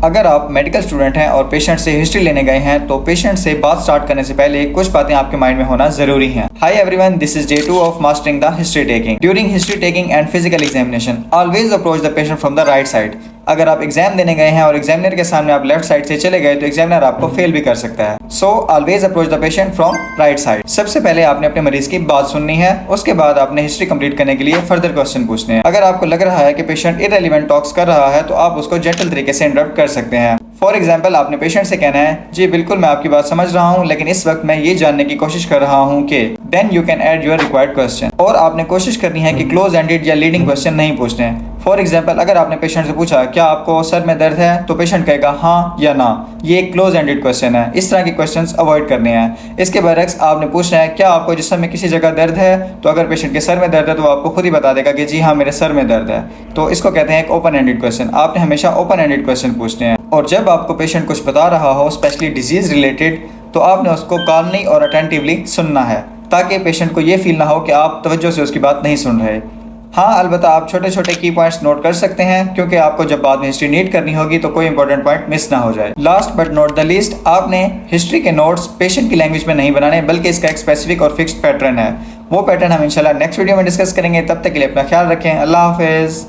अगर आप medical student हैं और पेशेंट से हिस्ट्री लेने गए हैं तो पेशेंट से बात स्टार्ट करने से पहले कुछ बातें आपके माइंड में होना जरूरी हैं। Hi everyone, this is day 2 of mastering the history taking. During history taking and physical examination always approach the patient from the right side. अगर आप एग्जाम देने गए हैं और एग्जामिनर के सामने आप लेफ्ट साइड से चले गए तो एग्जामिनर आपको फेल भी कर सकता है। So always approach the patient from right side. सबसे पहले आपने अपने मरीज की बात सुननी है, उसके बाद आपने हिस्ट्री कंप्लीट करने के लिए फर्दर क्वेश्चन पूछने हैं। अगर आपको लग रहा है कि पेशेंट इररिलेवेंट टॉक्स कर रहा है तो आप उसको जेंटल तरीके से इंटरप्ट कर सकते हैं। फॉर एग्जाम्पल, आपने पेशेंट से कहना है, जी बिल्कुल मैं आपकी बात समझ रहा हूँ, लेकिन इस वक्त मैं ये जानने की कोशिश कर रहा हूँ कि then you can add your required question. और आपने कोशिश करनी है कि क्लोज एंडेड या लीडिंग क्वेश्चन नहीं पूछने। फॉर एग्जाम्पल, अगर आपने पेशेंट से पूछा क्या आपको सर में दर्द है, तो पेशेंट कहेगा हाँ या ना। ये एक क्लोज एंडेड क्वेश्चन है, इस तरह के क्वेश्चंस अवॉइड करने हैं। इसके बरक्स आपने पूछना है क्या आपको जिस्म में किसी जगह दर्द है, तो अगर पेशेंट के सर में दर्द है तो वो आपको खुद ही बता देगा कि जी हाँ मेरे सर में दर्द है। तो इसको कहते हैं एक ओपन एंडेड क्वेश्चन। आपने हमेशा ओपन एंडेड क्वेश्चन पूछने हैं। और जब आपको पेशेंट कुछ बता रहा हो स्पेशली डिजीज रिलेटेड, तो आपने उसको काल्मली और अटेंटिवली सुनना है ताकि पेशेंट को ये फील ना हो कि आप तवज्जो से उसकी बात नहीं सुन रहे। हाँ, अलबत्ता आप छोटे छोटे की पॉइंट्स नोट कर सकते हैं क्योंकि आपको जब बाद में हिस्ट्री नीड करनी होगी तो कोई इंपॉर्टेंट पॉइंट मिस ना हो जाए। Last but not the least, आपने हिस्ट्री के नोट्स पेशेंट की लैंग्वेज में नहीं बनाने, बल्कि इसका एक स्पेसिफिक और फिक्स्ड पैटर्न है। वो पैटर्न हम इंशाल्लाह नेक्स्ट वीडियो में डिस्कस करेंगे। तब तक के लिए अपना ख्याल रखें। अल्लाह हाफिज़।